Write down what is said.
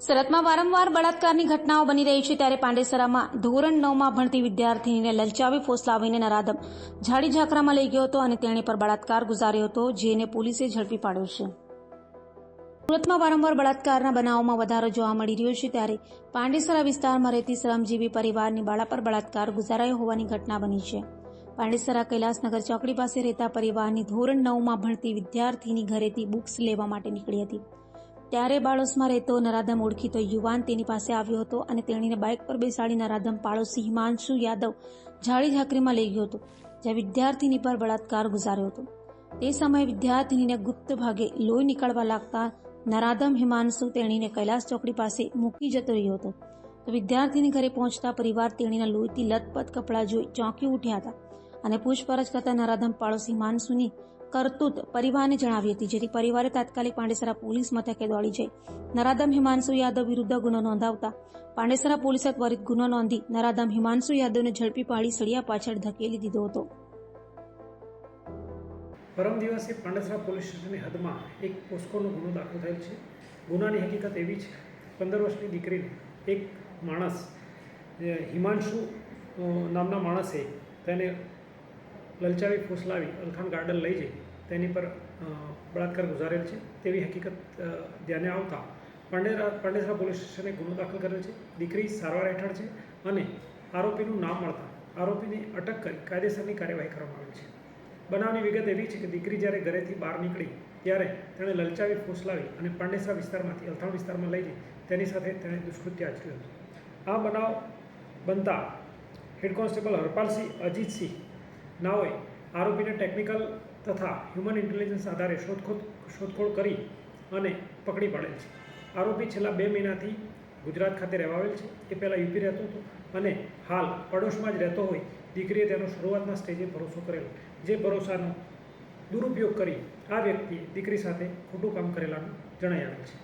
સુરતમાં વારંવાર બળાત્કારની ઘટનાઓ બની રહી છે, ત્યારે પાંડેસરામાં ધોરણ 9માં ભણતી વિદ્યાર્થીનીને લલચાવી ફોસલાવીને નરાધમ ઝાડી ઝાકરામાં લઈ ગયો હતો અને તેણે પર બળાત્કાર ગુજાર્યો હતો, જેને પોલીસે ઝડપી પાડ્યો છે. સુરતમાં વારંવાર બળાત્કારના બનાવોમાં વધારો જોવા મળી રહ્યો છે, ત્યારે પાંડેસરા વિસ્તારમાં રહેતી શ્રમજીવી પરિવારની બાળા પર બળાત્કાર ગુજારાયો હોવાની ઘટના બની છે. પાંડેસરા કૈલાસનગર ચોકડી પાસે રહેતા પરિવારની ધોરણ 9માં ભણતી વિદ્યાર્થીની ઘરેથી બુક્સ લેવા માટે નીકળી હતી, ત્યારે બાળોસમાં રહેતો નરાધમ ઓળખીતો યુવાન તેની પાસે આવ્યો હતો અને તેણીને બાઇક પર બેસાડી નરાધમ પાડોશી હિમાંશુ યાદવ ઝાડી ઝાકરીમાં લઈ ગયો હતો, જ્યાં વિદ્યાર્થીની પર બળાત્કાર ગુજાર્યો હતો. તે સમયે વિદ્યાર્થીનીને ગુપ્ત ભાગે લોહી નીકળવા લાગતા નરાધમ હિમાંશુ તેણીને કૈલાસ ચોકડી પાસે મૂકી જતો રહ્યો હતો. તો વિદ્યાર્થીની ઘરે પહોંચતા પરિવાર તેણીના લોહીથી લથપથ કપડાં જોઈ ચોંકી ઉઠ્યા હતા અને પૂછપરછ કરતા નરાધમ પાડોશી હિમાંશુની કરતૂત પરિવારને જણાવી હતી, જેથી પરિવારે તાત્કાલિક પાંડેસરા પોલીસ મથકે દોડી જઈ નરાધમ હિમાંશુ યાદવ વિરુદ્ધ ગુનો નોંધાવતા પાંડેસરા પોલીસે ત્વરિત ગુનો નોંધી નરાધમ હિમાંશુ યાદવને ઝડપી પાડી સળિયા પાછળ ધકેલી દીધો હતો. પરમ દિવસે પાંડેસરા પોલીસ સ્ટેશનની હદમાં એક પોસ્કોનો ગુનો દાખલ થયેલ છે. ગુનાની હકીકત એવી છે, 15 વર્ષની દીકરીને એક માણસ હિમાંશુ નામના માણસે તેને લલચાવી ફોસલાવી અલખાન ગાર્ડન લઈ જઈ તેની પર બળાત્કાર ગુજારેલ છે તેવી હકીકત ધ્યાને આવતા પાંડેસરા પોલીસ સ્ટેશને ગુનો દાખલ કરેલ છે. દીકરી સારવાર હેઠળ છે અને આરોપીનું નામ મળતા આરોપીને અટક કરી કાયદેસરની કાર્યવાહી કરવામાં આવી છે. બનાવની વિગત એવી છે કે દીકરી જ્યારે ઘરેથી બહાર નીકળી ત્યારે તેણે લલચાવી ફોસલાવી અને પાંડેસરા વિસ્તારમાંથી અલથાણ વિસ્તારમાં લઈ જઈ તેની સાથે તેણે દુષ્કૃત્ય આચર્યું હતું. આ બનાવ બનતા હેડ કોન્સ્ટેબલ હરપાલસિંહ અજીતસિંહ નાઓએ આરોપીને ટેકનિકલ તથા હ્યુમન ઇન્ટેલિજન્સ આધારે શોધખોળ કરી અને પકડી પાડેલ છે. આરોપી છેલ્લા 2 મહિનાથી ગુજરાત ખાતે રહેવાવેલ છે. એ પહેલાં યુપી રહેતો હતો અને હાલ પડોશમાં જ રહેતો હોય દીકરીએ તેનો શરૂઆતના સ્ટેજે ભરોસો કરેલો, જે ભરોસાનો દુરુપયોગ કરી આ વ્યક્તિએ દીકરી સાથે ખોટું કામ કરેલાનું જણાઈ આવેલ છે.